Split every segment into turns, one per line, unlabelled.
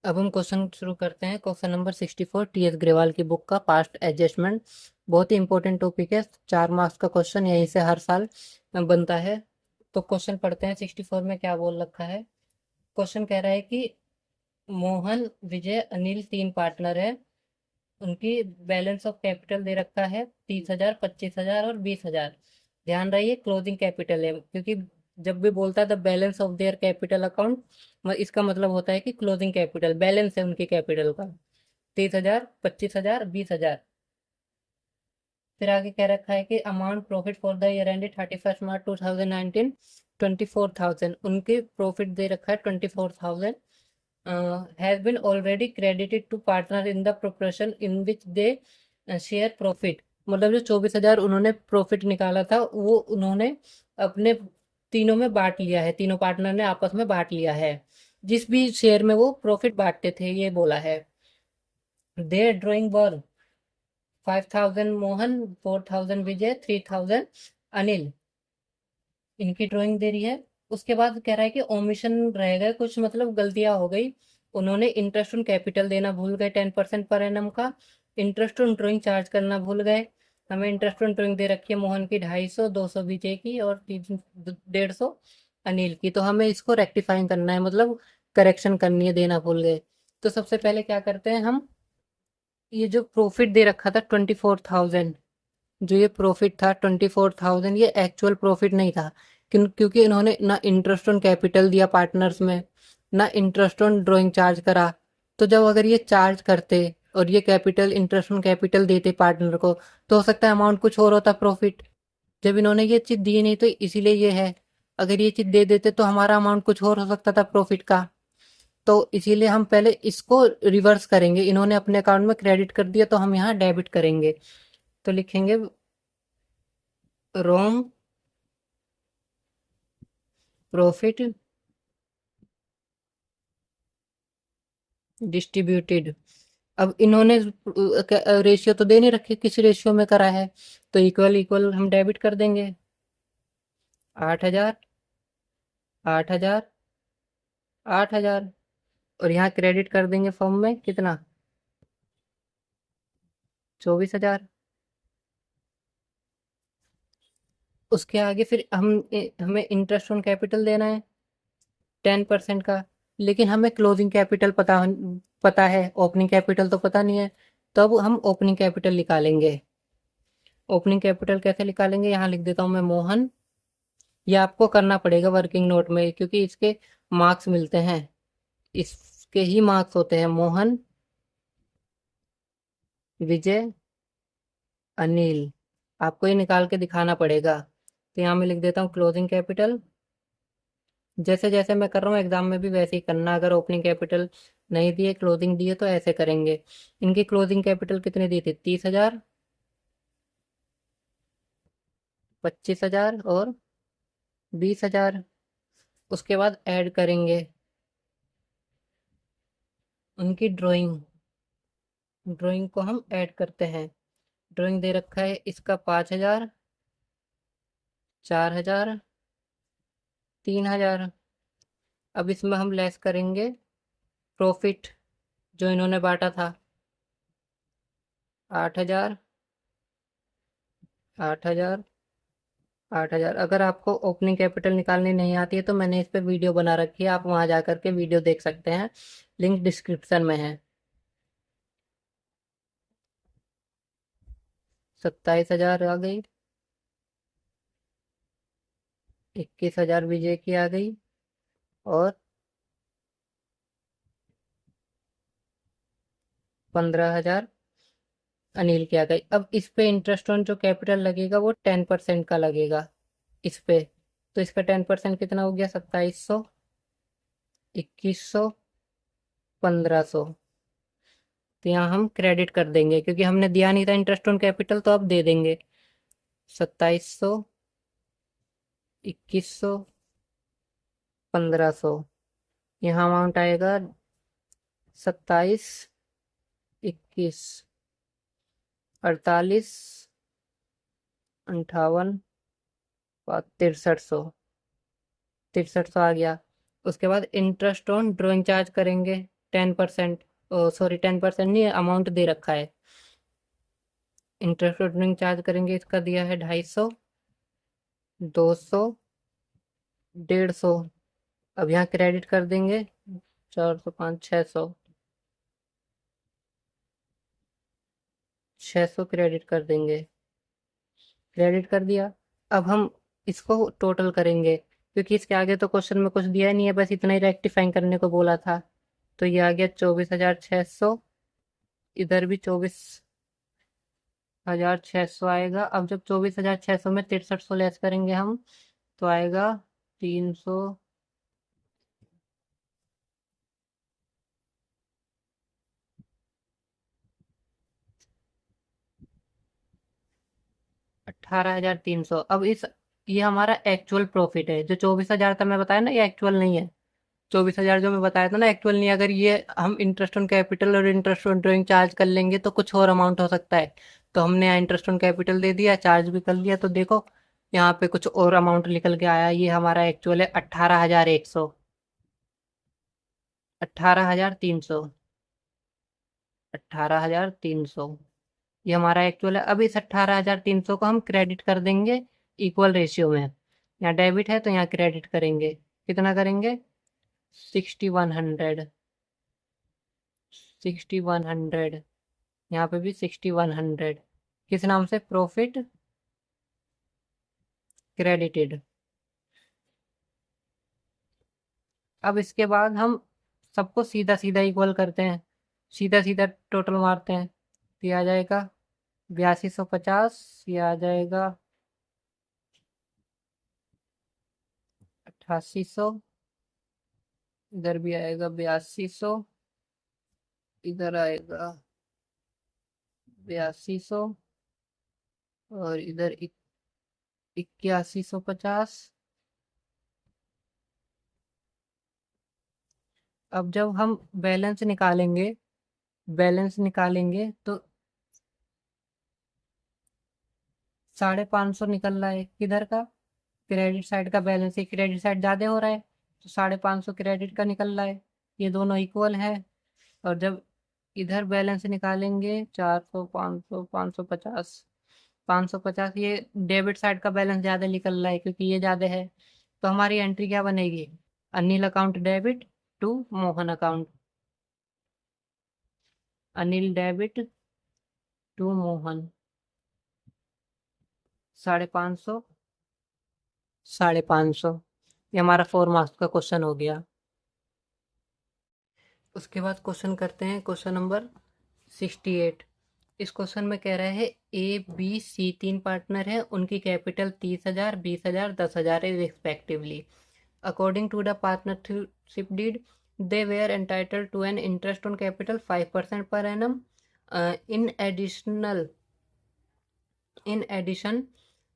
अब हम क्वेश्चन शुरू करते हैं। Question number 64 T S Grewal की बुक का पास्ट एडजस्टमेंट। बहुत ही इंपॉर्टेंट टॉपिक है, 4 मार्क्स का क्वेश्चन यहीं से हर साल बनता है। तो क्वेश्चन पढ़ते हैं। 64 में क्या बोल रखा है। क्वेश्चन कह रहा है कि मोहन, विजय, अनिल 3 पार्टनर है। उनकी बैलेंस ऑफ कैपिटल दे रखा है 30,000, 25,000 और 20,000। ध्यान रहिए क्लोजिंग कैपिटल है, क्योंकि जब भी बोलता है the balance of their capital account, इसका मतलब होता है कि क्लोजिंग कैपिटल बैलेंस है उनके कैपिटल का। 30,000, 25,000, 20,000। फिर आगे कह रखा है कि amount profit for the year ended 31 March 2019, 24,000। उनके प्रॉफिट दे रखा है 24,000। Has been already credited to partner in the proportion in which they share profit. मतलब जो 24,000 उन्होंने प्रॉफिट निकाला था वो उन्होंने अपने तीनों में बांट लिया है, तीनों पार्टनर ने आपस में बांट लिया है, जिस भी शेयर में वो प्रॉफिट बांटते थे, ये बोला है। देयर ड्रॉइंग वर 5,000 मोहन, 4,000 विजय, 3,000 अनिल। इनकी ड्राइंग दे रही है। उसके बाद कह रहा है कि ओमिशन रह गए कुछ, मतलब गलतियां हो गई। उन्होंने इंटरेस्ट ऑन कैपिटल देना भूल गए 10% पर एनम का। इंटरेस्ट ऑन ड्राइंग चार्ज करना भूल गए। हमें इंटरेस्ट ऑन ड्राइंग दे रखी है मोहन की 250, 200 विजय की और 150 अनिल की। तो हमें इसको रेक्टिफाइंग करना है, मतलब करेक्शन करनी है, देना भूल गए। तो सबसे पहले क्या करते हैं हम, ये जो प्रॉफिट दे रखा था 24,000, जो ये प्रॉफिट था 24,000, ये एक्चुअल प्रॉफिट नहीं था। क्योंकि इन्होंने ना इंटरेस्ट ऑन कैपिटल दिया पार्टनर्स में, ना इंटरेस्ट ऑन ड्राइंग चार्ज करा। तो जब अगर ये चार्ज करते और ये कैपिटल, इंटरेस्ट ऑन कैपिटल देते पार्टनर को, तो हो सकता है अमाउंट कुछ और होता प्रॉफिट। जब इन्होंने ये चीज दी नहीं तो इसीलिए ये है। अगर ये चीज दे देते तो हमारा अमाउंट कुछ और हो सकता था प्रॉफिट का। तो इसीलिए हम पहले इसको रिवर्स करेंगे। इन्होंने अपने अकाउंट में क्रेडिट कर दिया तो हम यहाँ डेबिट करेंगे। तो लिखेंगे रोम प्रॉफिट डिस्ट्रीब्यूटेड। अब इन्होंने रेशियो तो दे नहीं रखे, किस रेशियो में करा है, तो इक्वल इक्वल हम डेबिट कर देंगे। 8,000, 8,000, 8,000। और यहाँ क्रेडिट कर देंगे फॉर्म में कितना, 24,000। उसके आगे फिर हमें इंटरेस्ट ऑन कैपिटल देना है 10% का। लेकिन हमें क्लोजिंग कैपिटल पता है, ओपनिंग कैपिटल तो पता नहीं है। तब हम ओपनिंग कैपिटल निकालेंगे। ओपनिंग कैपिटल कैसे निकालेंगे, यहाँ लिख देता हूँ मैं मोहन। ये आपको करना पड़ेगा वर्किंग नोट में, क्योंकि इसके मार्क्स मिलते हैं, इसके ही मार्क्स होते हैं। मोहन, विजय, अनिल, आपको ये निकाल के दिखाना पड़ेगा। तो यहाँ मैं लिख देता हूँ क्लोजिंग कैपिटल। जैसे जैसे मैं कर रहा हूँ एग्जाम में भी वैसे ही करना। अगर ओपनिंग कैपिटल नहीं दिए, क्लोजिंग दिए, तो ऐसे करेंगे। इनकी क्लोजिंग कैपिटल कितनी दी थी, 30,000, 25,000 और 20,000। उसके बाद ऐड करेंगे उनकी ड्राइंग। ड्राइंग को हम ऐड करते हैं। ड्राइंग दे रखा है इसका 5,000, 4,000, 3,000। अब इसमें हम लेस करेंगे प्रॉफिट जो इन्होंने बांटा था, 8,000, 8,000, 8,000। अगर आपको ओपनिंग कैपिटल निकालनी नहीं आती है तो मैंने इस पे वीडियो बना रखी है, आप वहां जा करके वीडियो देख सकते हैं, लिंक डिस्क्रिप्शन में है। 27,000 आ गई, 21,000 विजय की आ गई, और 15,000 अनिल की आ गई। अब इस पे इंटरेस्ट ऑन जो कैपिटल लगेगा वो 10% का लगेगा इस पे। तो इसका 10% कितना हो गया, 2,700, 2,100, 1,500। तो यहाँ हम क्रेडिट कर देंगे, क्योंकि हमने दिया नहीं था इंटरेस्ट ऑन कैपिटल, तो अब दे देंगे। 2,700, 2,100, 1,500। यहाँ अमाउंट आएगा 27, 21, 48, 58, 6,300। 6,300 आ गया। उसके बाद इंटरेस्ट ऑन ड्राइंग चार्ज करेंगे। 10%, सॉरी 10% नहीं, अमाउंट दे रखा है। इंटरेस्ट अर्निंग चार्ज करेंगे, इसका दिया है 250, 200, 150। अब यहाँ क्रेडिट कर देंगे 400, 5, 600, 600 क्रेडिट कर देंगे। क्रेडिट कर दिया। अब हम इसको टोटल करेंगे, क्योंकि इसके आगे तो क्वेश्चन में कुछ दिया नहीं है, बस इतना ही रेक्टिफाइंग करने को बोला था। तो ये आ गया 24,600, इधर भी 24,600 आएगा। अब जब 24,600 में 6300 लेस करेंगे हम, तो आएगा 300, 18,300। अब इस ये हमारा एक्चुअल प्रॉफिट है। जो 24,000 था मैं बताया ना, ये एक्चुअल नहीं है। 24,000 जो मैं बताया था ना, एक्चुअल नहीं है। अगर ये हम इंटरेस्ट ऑन कैपिटल और इंटरेस्ट ऑन ड्राइंग चार्ज कर लेंगे तो कुछ और अमाउंट हो सकता है। तो हमने यहाँ इंटरेस्ट ऑन कैपिटल दे दिया, चार्ज भी कर लिया, तो देखो यहाँ पे कुछ और अमाउंट निकल के आया। ये हमारा एक्चुअल है 18,100, 18,300, 18,300। ये हमारा एक्चुअल है। अब इस 18,300 को हम क्रेडिट कर देंगे इक्वल रेशियो में। यहाँ डेबिट है तो यहाँ क्रेडिट करेंगे। कितना करेंगे? 6100, 6100। यहाँ पे भी 6100। किस नाम से? Profit credited. अब इसके बाद हम सबको सीधा सीधा इक्वल करते हैं, सीधा सीधा टोटल मारते हैं। तो ये आ जाएगा 8250, ये आ जाएगा 8800, इधर भी आएगा 8200, इधर आएगा 8200, और इधर 8150। अब जब हम बैलेंस निकालेंगे, बैलेंस निकालेंगे तो 550 निकल रहा है। किधर का? क्रेडिट साइड का बैलेंस। ही क्रेडिट साइड ज़्यादा हो रहा है, तो 550 क्रेडिट का निकल रहा है। ये दोनों इक्वल है। और जब इधर बैलेंस निकालेंगे 400, 500, 550, 550, ये डेबिट साइड का बैलेंस ज़्यादा निकल रहा है क्योंकि ये ज़्यादा है। तो हमारी एंट्री क्या बनेगी? Anil account debit to Mohan account. Anil debit to Mohan, 550, 550। ये हमारा 4 मार्क्स का क्वेश्चन हो गया। उसके बाद क्वेश्चन करते हैं, क्वेश्चन नंबर 68। इस क्वेश्चन में कह रहा है ए बी सी 3 पार्टनर है, उनकी कैपिटल 30,000, 20,000, 10,000 है respectively. According to the partnership deed, they were entitled to an interest on capital 5% per annum. In addition,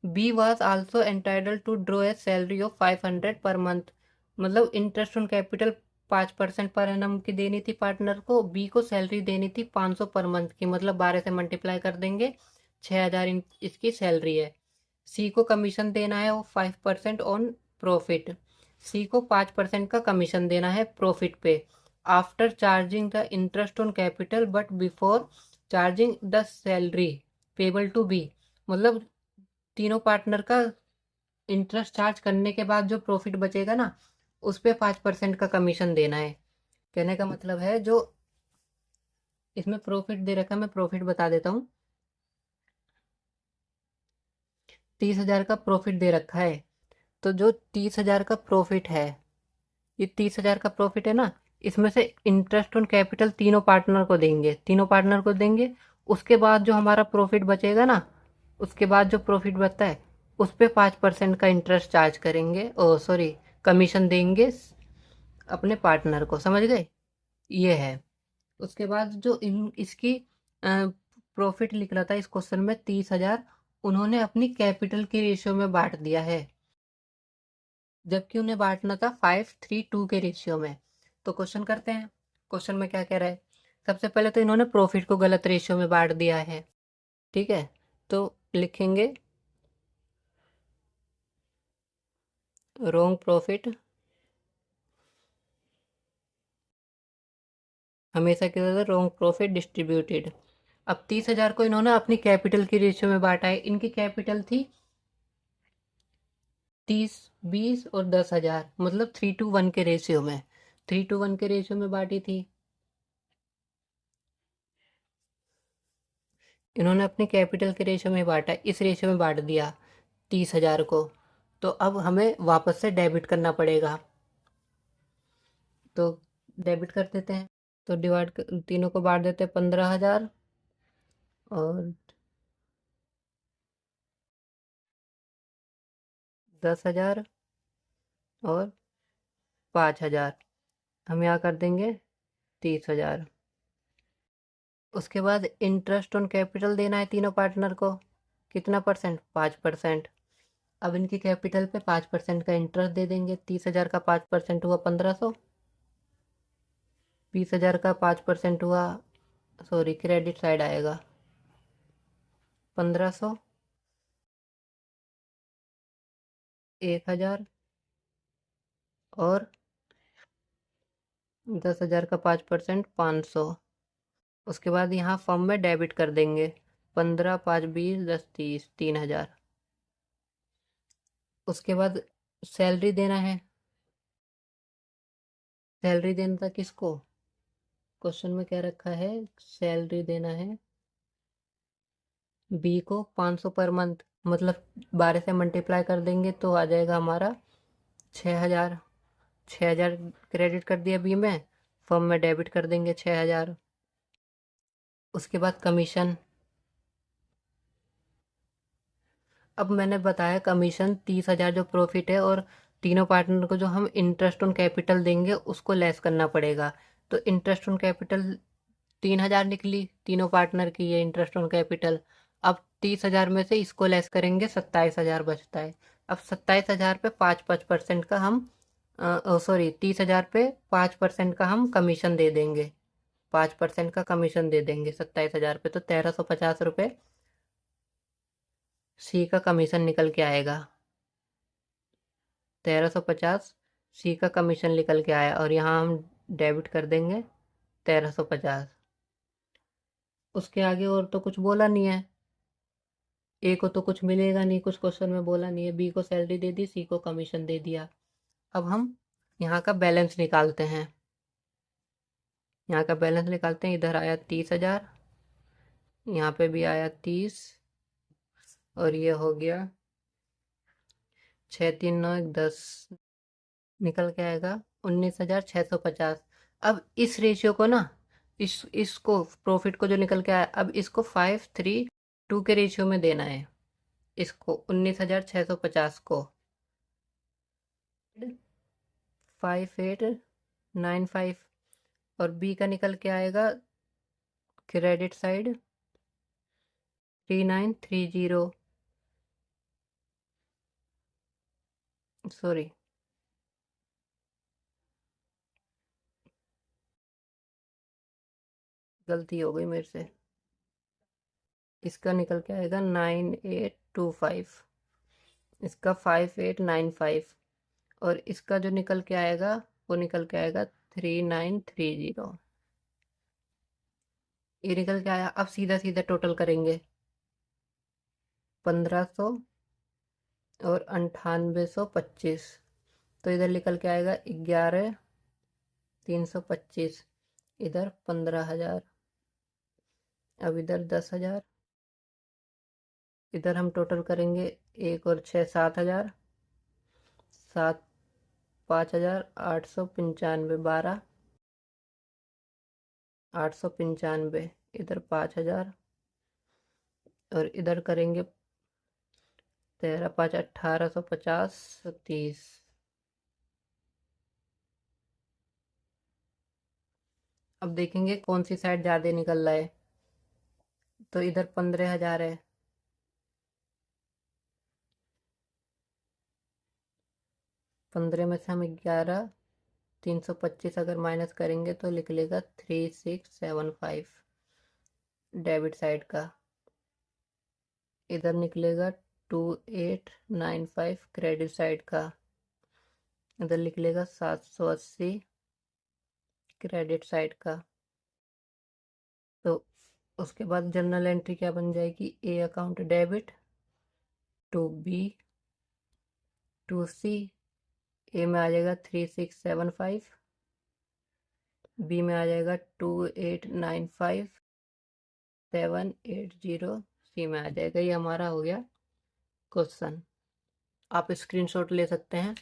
B was also entitled to draw a salary of 500 per month. मतलब interest on capital 5% per annum की देनी थी partner को, B को salary देनी थी 500 per month की, मतलब 12 से मल्टीप्लाई कर देंगे, 6,000 इसकी सैलरी है। सी को कमीशन देना है वो 5% ऑन प्रॉफिट। सी को 5% का कमीशन देना है प्रॉफिट पे, after charging the interest on capital but before charging the salary payable to be. मतलब तीनों पार्टनर का इंटरेस्ट चार्ज करने के बाद जो प्रॉफिट बचेगा ना, उस पे 5% का कमीशन देना है। कहने का मतलब है, जो इसमें प्रॉफिट दे रखा है, मैं प्रॉफिट बता देता हूँ। 30,000 का प्रॉफिट दे रखा है। तो जो 30,000 का प्रॉफिट है, ये 30,000 का प्रॉफिट है ना, इसमें से इंटरेस्ट ऑन कैपिटल तीनों पार्टनर को देंगे, तीनों पार्टनर को देंगे। उसके बाद जो हमारा प्रॉफिट बचेगा ना, उसके बाद जो प्रॉफिट बचता है, उस पे 5% का इंटरेस्ट चार्ज करेंगे, ओ सॉरी, कमीशन देंगे अपने पार्टनर को। समझ गए? ये है। उसके बाद जो इसकी प्रॉफिट लिख रहा था इस क्वेश्चन में 30,000, उन्होंने अपनी कैपिटल की रेशियो में बांट दिया है, जबकि उन्हें बांटना था 5:3:2 के रेशियो में। तो क्वेश्चन करते हैं, क्वेश्चन में क्या कह रहा है। सबसे पहले तो इन्होंने प्रॉफिट को गलत रेशियो में बांट दिया है, ठीक है। तो लिखेंगे रॉन्ग प्रॉफिट हमेशा की तरह रॉन्ग प्रॉफिट डिस्ट्रीब्यूटेड। अब 30,000 को इन्होंने अपनी कैपिटल की रेशियो में बांटा है। इनकी कैपिटल थी 30, 20 और 10,000, मतलब 3:1 के रेशियो में, 3:1 के रेशियो में बांटी थी। इन्होंने अपने कैपिटल के रेशियो में बांटा, इस रेशियो में बांट दिया 30,000 को। तो अब हमें वापस से डेबिट करना पड़ेगा, तो डेबिट कर देते हैं। तो तीनों को बांट देते हैं, 15,000 और 10,000 और 5,000। हम यहाँ कर देंगे 30,000। उसके बाद इंटरेस्ट ऑन कैपिटल देना है तीनों पार्टनर को। कितना परसेंट? 5%। अब इनकी कैपिटल पे 5% का इंटरेस्ट दे देंगे। 30,000 का 5% हुआ 1,500। 20,000 का 5% हुआ, सॉरी क्रेडिट साइड आएगा, 1,500। 1,000 और 10,000 का 5%, 500। उसके बाद यहाँ फॉर्म में डेबिट कर देंगे, 15, 5, 20, 10, 30, 3,000। उसके बाद सैलरी देना है। सैलरी देना था किसको? क्वेश्चन में क्या रखा है? सैलरी देना है बी को 500 पर मंथ, मतलब 12 से मल्टीप्लाई कर देंगे तो आ जाएगा हमारा 6,000। 6,000 क्रेडिट कर दिया बी में, फर्म में डेबिट कर देंगे 6,000। उसके बाद कमीशन। अब मैंने बताया कमीशन 30,000 जो प्रॉफिट है, और तीनों पार्टनर को जो हम इंटरेस्ट ऑन कैपिटल देंगे उसको लेस करना पड़ेगा। तो इंटरेस्ट ऑन कैपिटल 3,000 निकली तीनों पार्टनर की, ये इंटरेस्ट ऑन कैपिटल। अब 30,000 में से इसको लेस करेंगे, 27,000 बचता है। अब 27,000 पे 5% का हम, सॉरी 30,000 पे 5% का हम कमीशन दे देंगे। 5% का कमीशन दे देंगे 27,000 पे, तो 1,350 रुपये सी का कमीशन निकल के आएगा। 1,350 सी का कमीशन निकल के आया, और यहाँ हम डेबिट कर देंगे 1,350। उसके आगे और तो कुछ बोला नहीं है। ए को तो कुछ मिलेगा नहीं, कुछ क्वेश्चन में बोला नहीं है। बी को सैलरी दे दी, सी को कमीशन दे दिया। अब हम यहाँ का बैलेंस निकालते हैं। यहाँ का बैलेंस निकालते हैं। इधर आया 30,000, यहाँ पे भी आया 30, और ये हो गया 6, 3, 9, 10, निकल के आएगा 19,650। अब इस रेशियो को ना, इसको प्रॉफिट को जो निकल के आया, अब इसको 5:3:2 के रेशियो में देना है। इसको 19,650 को 5,895, और बी का निकल के आएगा क्रेडिट साइड 3,930, सॉरी गलती हो गई मेरे से। इसका निकल के आएगा 9,825, इसका 5,895, और इसका जो निकल के आएगा वो निकल के आएगा 3,930। ये निकल के आया। अब सीधा सीधा टोटल करेंगे, 1,500 और 9,825, तो इधर निकल के आएगा 11,325। इधर 15,000, अब इधर 10,000। इधर हम टोटल करेंगे, 1 और 6, 7,000, 7, 5,000, 895, 12, 895। इधर 5,000, और इधर करेंगे 13, 5, 1,850, 30। अब देखेंगे कौन सी साइड ज़्यादा निकल रहा है। तो इधर 15,000 है, 15 में से हम 11,325 अगर माइनस करेंगे तो निकलेगा 3,675 डेबिट साइड का। इधर निकलेगा 2,895 क्रेडिट साइड का। इधर निकलेगा 780 क्रेडिट साइड का। तो उसके बाद जर्नल एंट्री क्या बन जाएगी, A account debit to B to C. A में आ जाएगा 3675, बी में आ जाएगा 2895,780, सी में आ जाएगा। ये हमारा हो गया क्वेश्चन। आप स्क्रीनशॉट ले सकते हैं।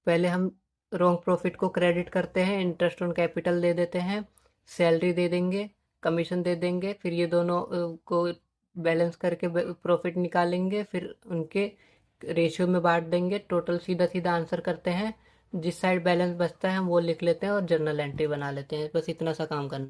पहले हम रॉन्ग प्रॉफिट को क्रेडिट करते हैं, इंटरेस्ट ऑन कैपिटल दे देते हैं, सैलरी दे देंगे, कमीशन दे देंगे, फिर ये दोनों को बैलेंस करके प्रॉफिट निकालेंगे, फिर उनके रेशियो में बांट देंगे। टोटल सीधा सीधा आंसर करते हैं, जिस साइड बैलेंस बचता है हम वो लिख लेते हैं और जर्नल एंट्री बना लेते हैं। बस इतना सा काम करना।